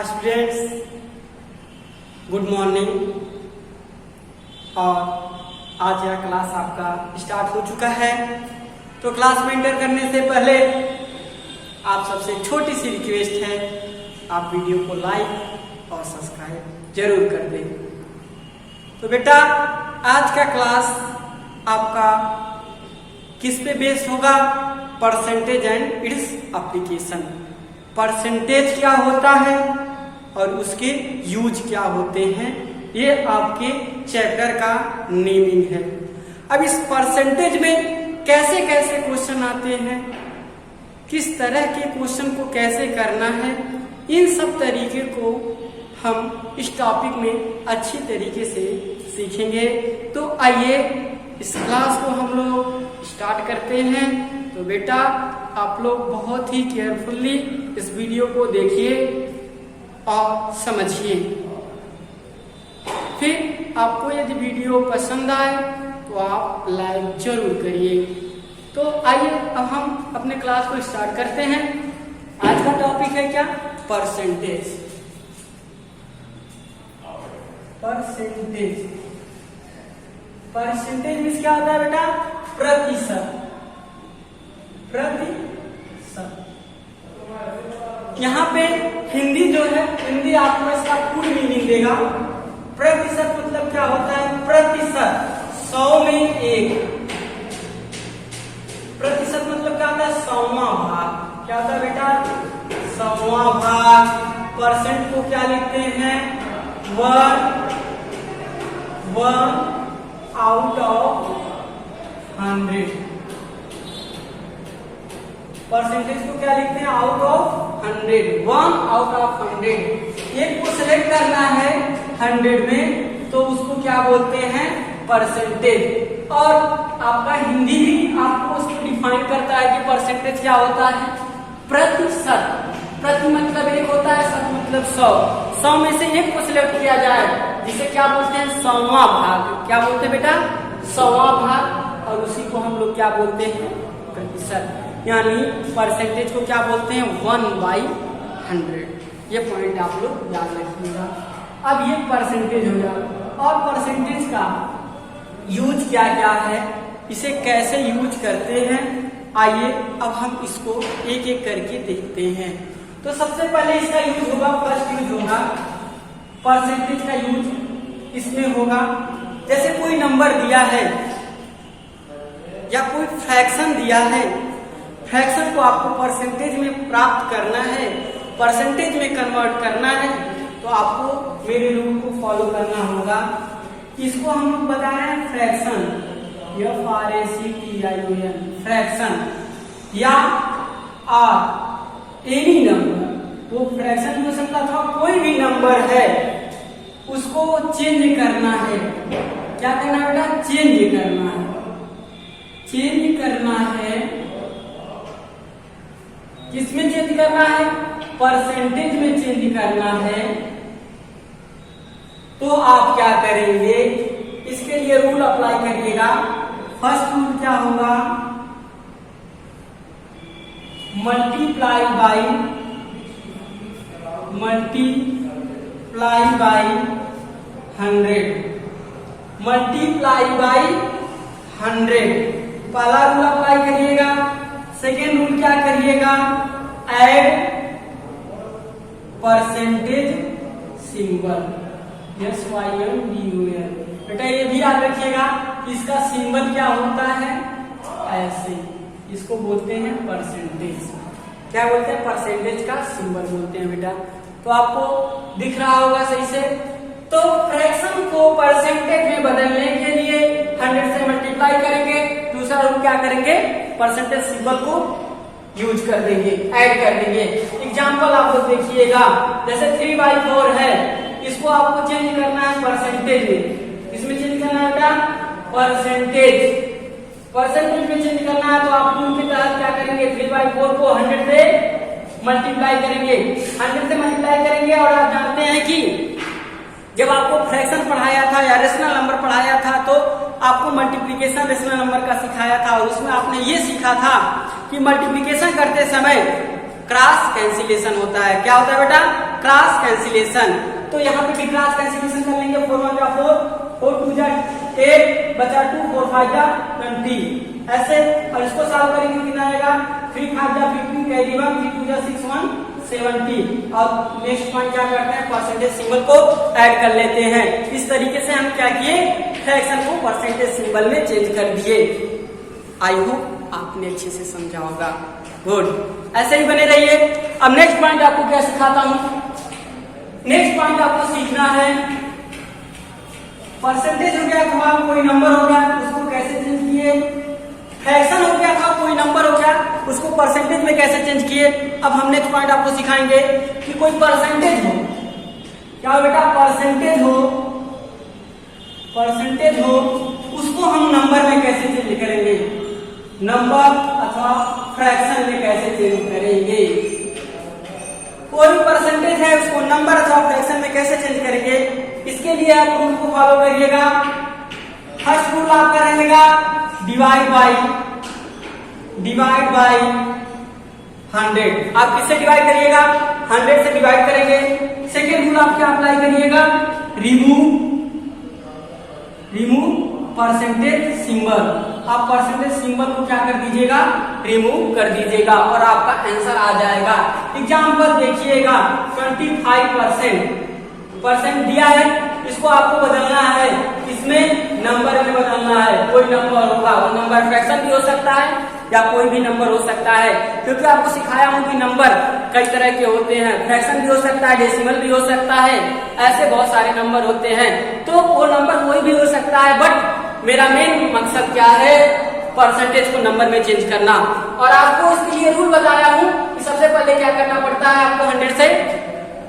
Students, good morning. और आज यह क्लास आपका स्टार्ट हो चुका है। तो क्लास में एंटर करने से पहले आप सबसे छोटी सी रिक्वेस्ट है, आप वीडियो को लाइक और सब्सक्राइब जरूर कर दें। तो बेटा, आज का क्लास आपका किस पे बेस्ड होगा? Percentage and its application. Percentage क्या होता है और उसके यूज क्या होते हैं, ये आपके चैप्टर का नेमिंग है। अब इस परसेंटेज में कैसे कैसे क्वेश्चन आते हैं, किस तरह के क्वेश्चन को कैसे करना है, इन सब तरीके को हम इस टॉपिक में अच्छी तरीके से सीखेंगे। तो आइए इस क्लास को हम लोग स्टार्ट करते हैं। तो बेटा, आप लोग बहुत ही केयरफुली इस वीडियो को देखिए और समझिए। फिर आपको यदि वीडियो पसंद आए तो आप लाइक जरूर करिए। तो आइए अब हम अपने क्लास को स्टार्ट करते हैं। आज का टॉपिक है क्या? परसेंटेज। परसेंटेज परसेंटेज मीन्स क्या होता है बेटा? प्रतिशत। प्रतिशत। यहाँ पे हिंदी जो है, हिंदी आपको इसका पूरी मीनिंग देगा। प्रतिशत मतलब क्या होता है? प्रतिशत, 100 में 1। प्रतिशत मतलब क्या होता है? 100वां भाग। क्या होता है बेटा? 100वां भाग। परसेंट को क्या लिखते हैं? 1 आउट ऑफ 100। परसेंटेज को क्या लिखते हैं? Out of 100। 1 out of 100। एक को सिलेक्ट करना है 100 में, तो उसको क्या बोलते हैं? परसेंटेज। और आपका हिंदी भी आपको उसको डिफाइन करता है कि परसेंटेज क्या होता है? प्रतिशत। प्रति मतलब 1 होता है, शत मतलब 100। 100 में से 1 को सिलेक्ट किया जाए, जिसे क्या बोलते हैं? 100वां भाग। क्या बोलते हैं बेटा? 100वां भाग। और उसी को हम लोग क्या बोलते हैं? प्रतिशत। यानी परसेंटेज को क्या बोलते हैं? 1/100। ये पॉइंट आप लोग याद रखिएगा। अब ये परसेंटेज हो गया। और परसेंटेज का यूज क्या क्या है, इसे कैसे यूज करते हैं, आइए अब हम इसको एक एक करके देखते हैं। तो सबसे पहले इसका यूज होगा, फर्स्ट यूज होगा परसेंटेज का यूज इसमें होगा। जैसे कोई नंबर दिया है या कोई फ्रैक्शन दिया है, फ्रैक्शन को आपको परसेंटेज में प्राप्त करना है, परसेंटेज में कन्वर्ट करना है, तो आपको मेरे रूल को फॉलो करना होगा। इसको हम लोग बता रहे हैं फ्रैक्शन, FRACTION, फ्रैक्शन या एनी नंबर। तो फ्रैक्शन हो सकता था कोई भी नंबर है, उसको चेंज करना है। क्या करना है बेटा? चेंज करना है। चेंज करना है, किसमें चेंज करना है? परसेंटेज में चेंज करना है। तो आप क्या करेंगे? इसके लिए रूल अप्लाई करिएगा। फर्स्ट रूल क्या होगा? Multiply by 100। मल्टीप्लाई बाय 100 पहला रूल अप्लाई करिएगा। सेकेंड रूल क्या करिएगा? Add percentage symbol, SYMBOL। बेटा ये भी याद रखिएगा, इसका सिंबल क्या होता है? ऐसे। इसको बोलते हैं परसेंटेज। क्या बोलते हैं? परसेंटेज का सिंबल बोलते हैं बेटा। तो आपको दिख रहा होगा सही से। तो फ्रैक्शन को परसेंटेज में बदलने के लिए 100 से मल्टीप्लाई करेंगे। दूसरा रूल क्या करेंगे? परसेंटेज सिंबल को यूज कर देंगे, ऐड कर देंगे। एग्जाम्पल आप लोग देखिएगा, जैसे 3/4 है, इसको आपको चेंज करना है परसेंटेज में। इसमें चेंज करना है बेटा? परसेंटेज। परसेंटेज में चेंज करना है, तो आप रूल के तहत क्या करेंगे? 3/4 को 100 से मल्टीप्लाई करेंगे। 100 से मल्टीप्लाई करेंगे। और आप जानते हैं कि जब आपको फ्रैक्शन पढ़ाया था या रेशनल नंबर पढ़ाया था, तो आपको मल्टीप्लिकेशन रेशनल नंबर का सिखाया था। और उसमें आपने ये सीखा था कि मल्टीप्लिकेशन करते समय क्रॉस कैंसिलेशन होता है। क्या होता है बेटा? क्रॉस कैंसिलेशन, तो यहाँ पे भी क्रॉस कैंसिलेशन कर लेंगे। 4 1 जा 4, 4 2 जा 8, बचा 2, 4 5 जा 20 ऐसे। और इसको सॉल्व करेंगे कितना आएगा, 3 5 जा 15, कैरी 1, 3 2 जा 6 1 70। अब नेक्स्ट पॉइंट क्या करते हैं, परसेंटेज सिंबल को ऐड कर लेते हैं। इस तरीके से हम क्या किए, फ्रैक्शन को परसेंटेज सिंबल में चेंज कर दिए। आई होप आपने अच्छे से समझा होगा। गुड, ऐसे ही बने रहिए। अब नेक्स्ट पॉइंट आपको क्या सिखाता हूं। नेक्स्ट पॉइंट आपको सीखना है, परसेंटेज हो गया अथवा कोई नंबर हो गया उसको कैसे चेंज किए, फ्रैक्शन हो गया अथवा कोई नंबर हो गया उसको परसेंटेज में कैसे चेंज किए। अब हम नेक्स्ट पॉइंट आपको सिखाएंगे कि कोई परसेंटेज हो, क्या हो बेटा, परसेंटेज हो उसको हम नंबर में कैसे चेंज करेंगे, नंबर अथवा फ्रैक्शन में कैसे चेंज करेंगे। कोई परसेंटेज है उसको नंबर अथवा फ्रैक्शन में कैसे चेंज करेंगे, इसके लिए आप रूल को फॉलो करिएगा। फर्स्ट रूल आपका रहेगा डिवाइड बाय 100। आप किससे डिवाइड करिएगा, 100 से डिवाइड करेंगे। सेकेंड रूल आप क्या अप्लाई करिएगा, रिमूव परसेंटेज सिंबल। आप परसेंटेज सिंबल को क्या कर दीजिएगा, रिमूव कर दीजिएगा और आपका आंसर आ जाएगा। एग्जाम्पल देखिएगा, 25% दिया है, इसको आपको बदलना है, इसमें नंबर में बदलना है। कोई नंबर होगा, वो नंबर फ्रैक्शन भी हो सकता है या कोई भी नंबर हो सकता है, क्योंकि आपको सिखाया हूं कि नंबर कई तरह के होते हैं, फ्रैक्शन भी हो सकता है, डेसिमल भी हो सकता है, ऐसे बहुत सारे नंबर होते हैं। तो वो नंबर कोई भी हो सकता है, बट मेरा मेन मकसद क्या है, परसेंटेज को नंबर में चेंज करना। और आपको इसके लिए रूल बताया हूं कि सबसे पहले क्या करना पड़ता है, आपको 100 से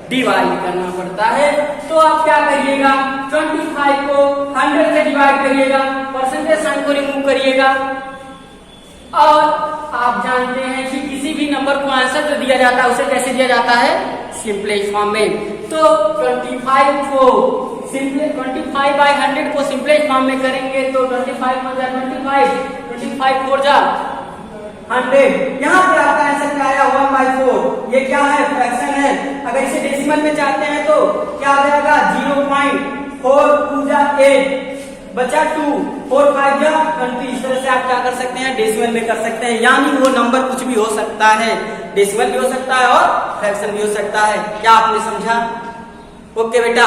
डिवाइड करना पड़ता है। तो आप क्या करिएगा, 25 को 100 से डिवाइड करिएगा, परसेंटेज साइन को रिमूव करिएगा। और आप जानते हैं कि किसी भी नंबर को आंसर जो दिया जाता है उसे कैसे दिया जाता है, सिंपलेस्ट फॉर्म में। तो 25 को 25 बाय 100 को सिंपलेस्ट फॉर्म में करेंगे तो 25 4 जा 25 4 जा 100। यहाँ पे आपका आंसर क्या आया, 1/4। ये क्या है, फ्रैक्शन है। अगर इसे डेसिमल में चाहते हैं तो क्या आ जाएगा, 0.4 2 जा 8, बचा 2, 4 5 जा 20। इस तरह से आप क्या कर सकते हैं, डेसिमल में कर सकते हैं। यानी वो नंबर कुछ भी हो सकता है, डेसिमल भी हो सकता है और फ्रैक्शन भी हो सकता है। क्या आपने समझा? ओके बेटा,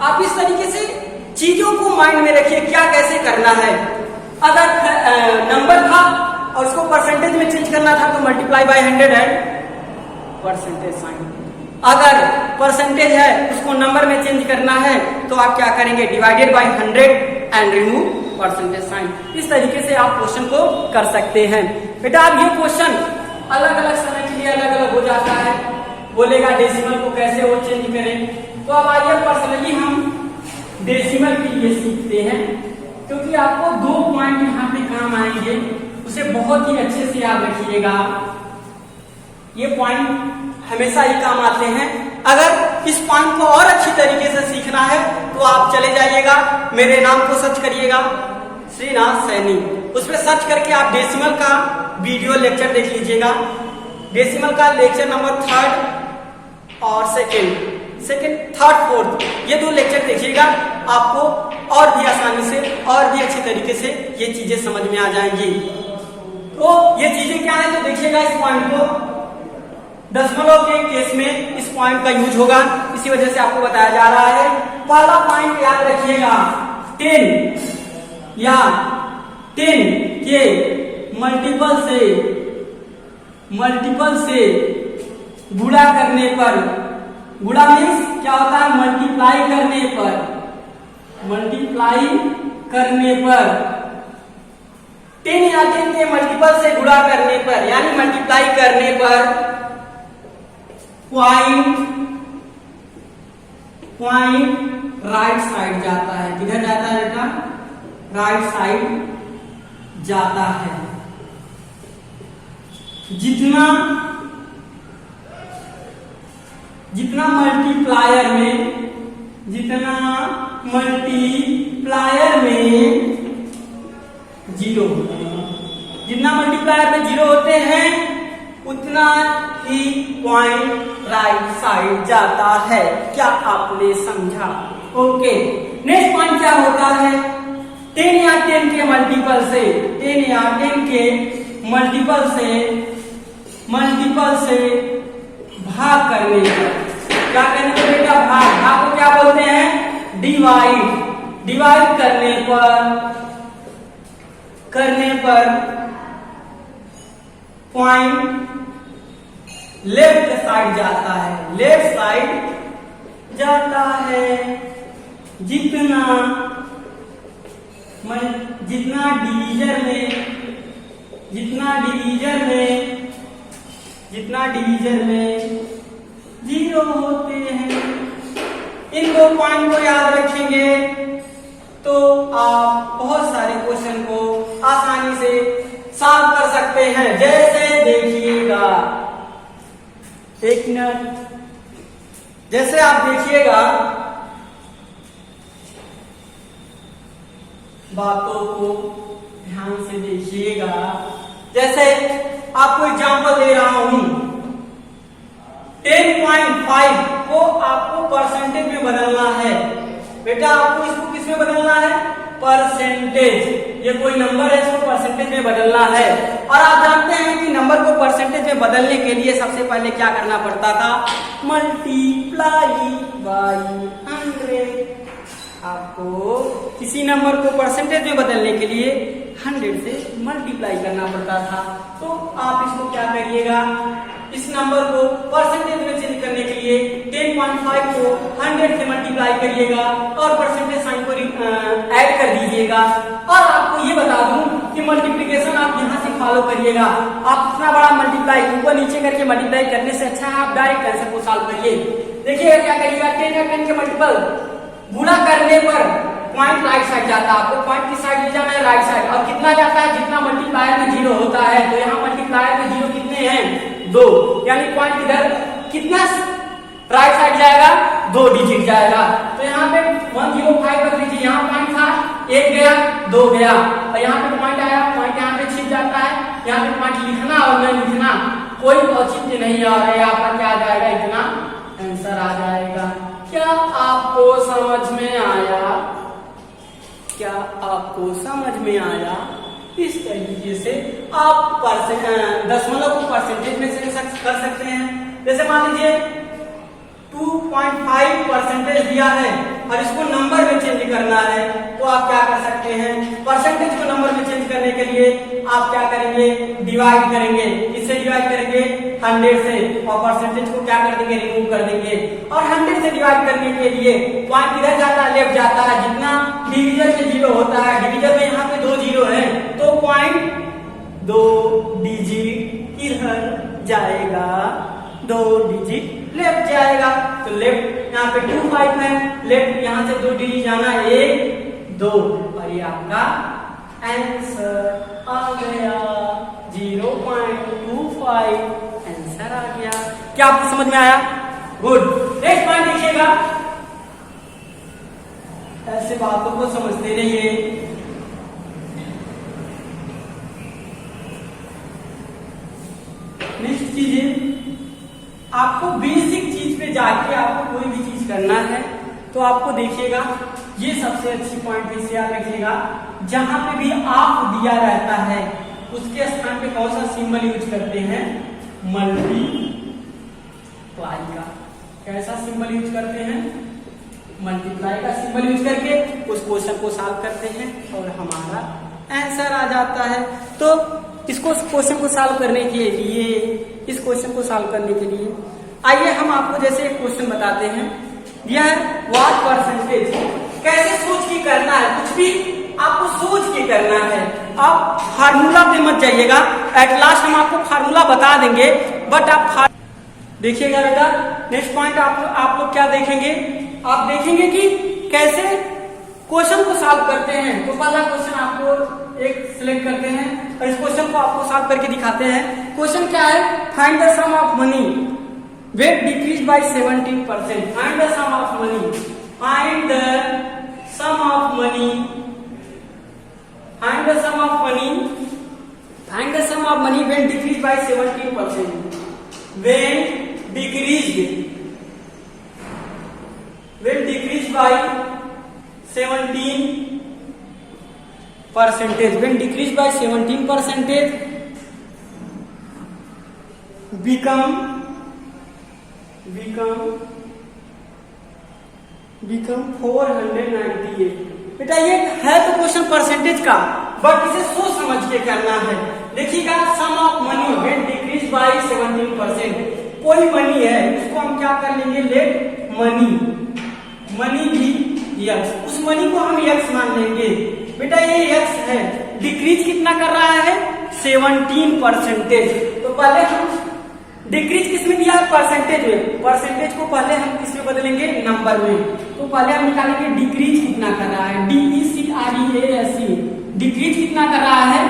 आप इस तरीके से चीजों को माइंड में रखिए, क्या कैसे करना है। अगर नंबर था और उसको परसेंटेज में चेंज करना था तो मल्टीप्लाई बाय 100 है परसेंटेज साइन। अगर परसेंटेज है उसको नंबर में चेंज करना है तो आप क्या करेंगे, divided by 100 and remove percentage sign. इस तरीके से आप क्वेश्चन को कर सकते हैं। बेटा अब ये क्वेश्चन अलग अलग समय के लिए अलग अलग हो जाता है, बोलेगा डेसिमल को कैसे वो चेंज करें। तो अब आइए पर्सनली हम डेसिमल के लिए सीखते हैं, क्योंकि आपको 2 पॉइंट यहाँ पे काम आएंगे, उसे बहुत ही अच्छे से याद रखिएगा। ये पॉइंट हमेशा ही काम आते हैं। अगर इस पॉइंट को और अच्छी तरीके से सीखना है तो आप चले जाइएगा, मेरे नाम को सर्च करिएगा श्रीनाथ सैनी, उस पर सर्च करके आप डेसिमल का वीडियो लेक्चर देख लीजिएगा। डेसिमल का लेक्चर नंबर 3rd और सेकंड, थर्ड, फोर्थ, ये 2 लेक्चर देखिएगा, आपको और भी आसानी से और भी अच्छी तरीके से ये चीजें समझ में आ जाएंगी। तो ये चीजें क्या है, तो देखिएगा इस पॉइंट को दशमलव के केस में इस पॉइंट का यूज होगा, इसी वजह से आपको बताया जा रहा है। पहला पॉइंट याद रखिएगा, 10 या 10 के मल्टीपल से गुणा करने पर, गुणा मीन्स क्या होता है, मल्टीप्लाई करने पर 10 या 10 के मल्टीपल से गुणा करने पर, यानी मल्टीप्लाई करने पर पॉइंट राइट साइड जाता है। किधर जाता है बेटा, राइट साइड जाता है। जितना मल्टीप्लायर में 0 होते हैं, जितना मल्टीप्लायर में 0 होते हैं उतना ही पॉइंट राइट साइड जाता है। क्या आपने समझा? ओके, नेक्स्ट पॉइंट क्या होता है? 10 या 10 के मल्टीपल से 10 या 10 के मल्टीपल से भाग करने पर क्या करने पर बेटा? भाग को क्या बोलते हैं? डिवाइड करने पर पॉइंट लेफ्ट साइड जाता है। जितना डिवीजन में 0 होते हैं, इन 2 पॉइंट को याद रखेंगे तो आप बहुत सारे क्वेश्चन को आसानी से सॉल्व कर सकते हैं। जैसे देखिएगा, एक मिनट, जैसे आप देखिएगा, बातों को ध्यान से देखिएगा। जैसे आपको एग्जांपल दे रहा हूं, 10.5 को आपको परसेंटेज में बदलना है। बेटा आपको इसको किस में बदलना है? परसेंटेज। ये कोई नंबर है, इसको परसेंटेज में बदलना है। और आप जानते हैं कि नंबर को परसेंटेज में बदलने के लिए सबसे पहले क्या करना पड़ता था? Multiply by 100। आपको किसी नंबर को परसेंटेज में बदलने के लिए 100 से मल्टीप्लाई करना पड़ता था। तो आप इसको क्या करिएगा? इस नंबर को परसेंटेज में चेंज करने के लिए 10.5 को 100 से मल्टीप्लाई करिएगा और परसेंटेज साइन को ऐड कर दीजिएगा। और आपको ये बता दूं कि मल्टीप्लिकेशन आप यहाँ से फॉलो करिएगा। आप इतना बड़ा मल्टीप्लाई ऊपर नीचे करके मल्टीप्लाई करने से अच्छा है आप डायरेक्ट आंसर को सॉल्व करिए। देखिएगा क्या करिएगा, 10 या 10 के मल्टीपल गुणा करने पर पॉइंट राइट साइड जाता है। आपको पॉइंट किस साइड ले जाना है? Right side. और कितना जाता है? जितना मल्टीप्लायर में 0 होता है। तो यहाँ मल्टीप्लायर में 0 कितने हैं? 2, यानी पॉइंट इधर कितना राइट साइड जाएगा? 2 डिजिट जाएगा। तो यहाँ पे 105 रख लीजिए। यहाँ पॉइंट था, 1 गया, 2 गया, और यहाँ पे पॉइंट आया, पॉइंट यहाँ पे छिप जाता है। यहाँ पे पॉइंट लिखना और न लिखना कोई औचित्य नहीं आ रहा है। आपका क्या आ जाएगा? इतना आंसर आ जाएगा। क्या आपको समझ में आया? इस तरीके से आप दशमलव को परसेंटेज में से कर सकते हैं। जैसे मान लीजिए 2.5 परसेंटेज दिया है और इसको नंबर में चेंज करना है, तो आप क्या कर सकते हैं? परसेंटेज को नंबर में चेंज करने के लिए आप क्या करेंगे? डिवाइड करेंगे। इससे डिवाइड करेंगे 100 से, और परसेंटेज को क्या कर देंगे? रिमूव कर देंगे। और 100 से डिवाइड करने के लिए पॉइंट इधर जाता है, लेफ्ट जाता है। जितना डिवीजन में 0 होता है, डिवीजन में यहाँ पे 2 0 है, तो पॉइंट 2 डिजिट इधर जाएगा, 2 डिजिट लेफ्ट जाएगा। तो लेफ्ट यहाँ पे 25 है, लेफ्ट यहाँ से 2 डिजिट जाना, 1 2, और ये आपका आंसर आ गया 0.25 आंसर आ गया। क्या आपको समझ में आया? गुड। नेक्स्ट पॉइंट देखिएगा, ऐसे बातों को समझते रहिए। नेक्स्ट चीज है, आपको बेसिक चीज पे जाके आपको कोई भी चीज करना है तो आपको देखिएगा, ये सबसे अच्छी पॉइंट इसे याद रखिएगा, जहां पे भी आप दिया रहता है उसके स्थान पे कौन सा सिंबल यूज करते हैं? मल्टीप्लाई का। कैसा सिंबल यूज करते हैं? मल्टीप्लाई का सिंबल यूज करके उस क्वेश्चन को सॉल्व करते हैं और हमारा आंसर आ जाता है। तो इसको क्वेश्चन को सॉल्व करने के लिए, इस क्वेश्चन को सॉल्व करने के लिए आइए हम आपको जैसे एक क्वेश्चन बताते हैं, यह व्हाट परसेंटेज। कैसे सोच के करना है, कुछ भी आपको सोच के करना है। आप फार्मूला पे मत जाइएगा, एट लास्ट हम आपको फार्मूला बता देंगे, बट आप देखिएगा बेटा। नेक्स्ट पॉइंट आप लोग क्या देखेंगे? आप देखेंगे कि कैसे क्वेश्चन को सॉल्व करते हैं। तो पहला क्वेश्चन आपको एक सिलेक्ट करते हैं और इस क्वेश्चन को आपको सॉल्व करके दिखाते हैं। क्वेश्चन क्या है? Find the sum of money wait decrease by 17%। Find the sum of money, find the sum of money, find the sum of money, find the sum of money when decrease by 17%। When decreased will decrease by 17%, when decreased by 17% become 498। बेटा ये है तो question percentage का, but इसे सोच समझ के करना है। देखिएगा, sum of money when decrease by 17%, कोई मनी है उसको हम क्या कर लेंगे, लेट मनी भी यक्स, उस मनी को हम यक्स मान लेंगे। बेटा ये यक्स है, डिक्रीज कितना कर रहा है, 17%। तो पहले हम डिक्रीज किस में दिया है, परसेंटेज में, परसेंटेज को पहले हम किस में बदलेंगे, नंबर में। तो पहले हम निकालेंगे डिक्रीज कितना कर रहा है, DECREASE, डिक्रीज कितना कर रहा है,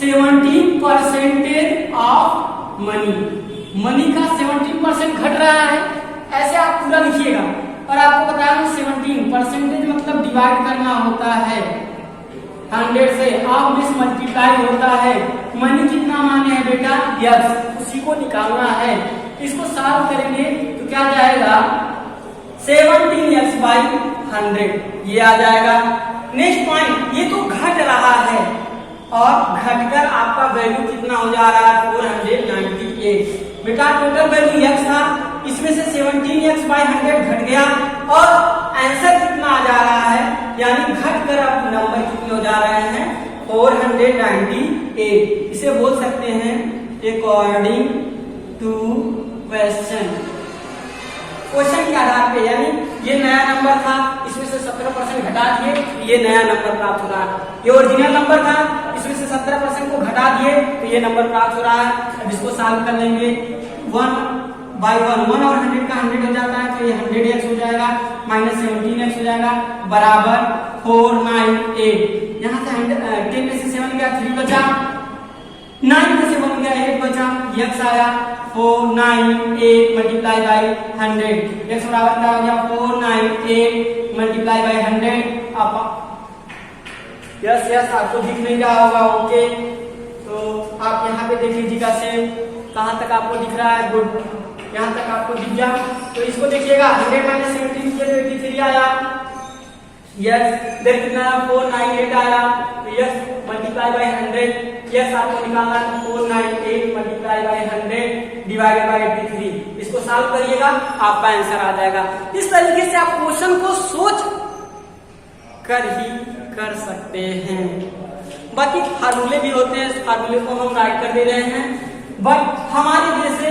17% ऑफ मनी का 17% घट रहा है। ऐसे आप पूरा लिखिएगा। और आपको बताया 17% मतलब डिवाइड करना होता है 100 से, ऑफ दिस मल्टीप्लाई होता है। मनी कितना माने है बेटा, यक्स, उसी को निकालना है। इसको सॉल्व करेंगे तो क्या जाएगा, 17x/100 ये आ जाएगा। नेक्स्ट पॉइंट, ये तो घट रहा है और घटकर आपका वैल्यू कितना हो जा रहा है, 498। बेटा टोटल वैल्यू x था, इसमें से 17x/100 घट गया और आंसर कितना आ जा रहा है, यानी घटकर अब नंबर कितने हो जा रहे हैं, 498। इसे बोल सकते हैं अकॉर्डिंग टू क्वेश्चन के आधार पे, यानी ये नया नंबर था, इसमें से 17% घटा दिए, ये नया नंबर प्राप्त हो रहा है। ये ओरिजिनल नंबर था, इसमें से 17% को घटा दिए तो ये नंबर प्राप्त हो रहा है। अब इसको सॉल्व कर लेंगे, 1/1 और 100 का 100 हो जाता है, तो ये 100x हो जाएगा, माइनस 17x हो जाएगा, बराबर 498। यहाँ से 10 में से 7 गया, 3 बचा, 9 में से 1 गया, 8 बचा, x आया 498 मल्टीप्लाई बाई 100, x बराबर क्या हो गया, 498 मल्टीप्लाई बाई 100। अब यस आपको दिख नहीं रहा होगा, ओके। तो आप यहाँ पे देख लीजिएगा से कहाँ तक आपको दिख रहा है, गुड, यहाँ तक आपको दिख गया। तो इसको देखिएगा, 100 माइनस 17 किया तो 83 आया, यस, देख कितना 498 आया, तो यस मल्टीप्लाई बाई 100, यस आपको निकालना है 498 मल्टीप्लाई बाई 100 डिवाइडेड बाई 83। इसको सॉल्व करिएगा, आपका आंसर आ जाएगा। इस तरीके से आप क्वेश्चन को सोच कर ही कर सकते हैं। बाकी फार्मूले भी होते हैं, फार्मूले को हम राइट कर दे रहे हैं, बट हमारे जैसे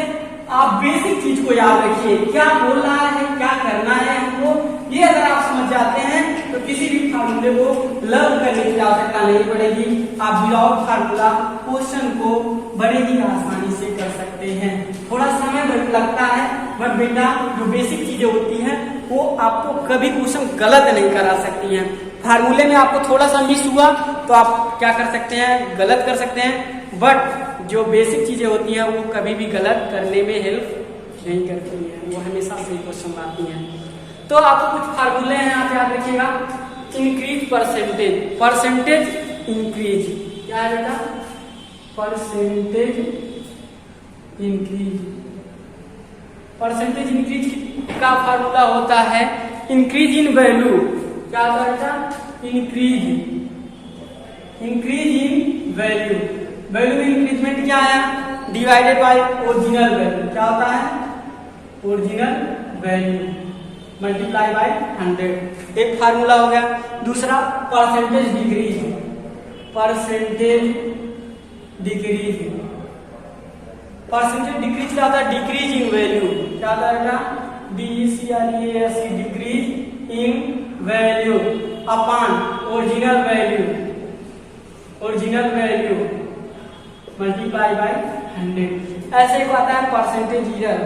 आप बेसिक चीज को याद रखिए, क्या बोल रहा है, क्या करना है हमको, ये अगर आप समझ जाते हैं तो किसी भी फार्मूले को लर्न करने की आवश्यकता नहीं पड़ेगी। आप विदाउट फार्मूला क्वेश्चन को बड़े ही आसानी से कर सकते हैं। थोड़ा समय लगता है, बट बेटा जो बेसिक चीजें होती हैं वो आपको कभी क्वेश्चन गलत नहीं करा सकती हैं। फार्मूले में आपको थोड़ा सा मिस हुआ तो आप क्या कर सकते हैं, गलत कर सकते हैं, बट जो बेसिक चीजें होती हैं वो कभी भी गलत करने में हेल्प नहीं करती हैं, वो हमेशा सही क्वेश्चन आती हैं। तो आपको कुछ फार्मूले हैं, आप याद रखिएगा। इंक्रीज परसेंटेज इंक्रीज, क्या है बेटा, परसेंटेज इंक्रीज का फार्मूला होता है इंक्रीज इन वैल्यू, क्या होता है बेटा, इंक्रीज इन वैल्यू इंक्रीजमेंट क्या आया, डिवाइडेड बाय ओरिजिनल वैल्यू, क्या होता है, ओरिजिनल वैल्यू मल्टीप्लाई बाय 100, एक फार्मूला हो गया। दूसरा परसेंटेज डिक्रीज क्या होता है, डिक्रीज इन वैल्यू, क्या होता है बेटा, DECREASE, decrease in value upon original value multiply by 100। ऐसे ही आता है परसेंटेज इरर।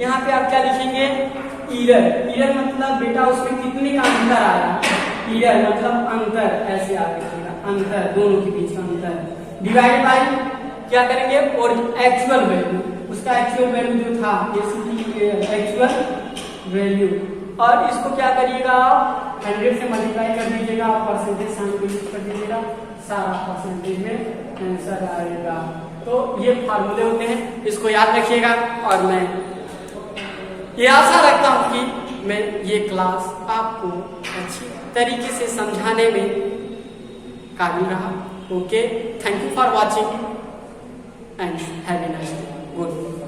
यहाँ पे आप क्या लिखेंगे, इरर मतलब बेटा उसमें कितने का अंतर आया, इरर मतलब अंतर, ऐसे आप लिखिएगा, अंतर, दोनों के बीच का अंतर, डिवाइड बाय क्या करेंगे, और एक्चुअल वैल्यू, उसका एक्चुअल वैल्यू जो था, एक्चुअल वैल्यू, और इसको क्या करिएगा, 100 से मल्टीप्लाई कर दीजिएगा, परसेंटेज साइन कर दीजिएगा, सारा परसेंटेज में आंसर आएगा। तो ये फार्मूले होते हैं, इसको याद रखिएगा। और मैं ये आशा रखता हूं कि मैं ये क्लास आपको अच्छी तरीके से समझाने में काबिल रहा। Okay, thank you for watching and have a nice day. Good.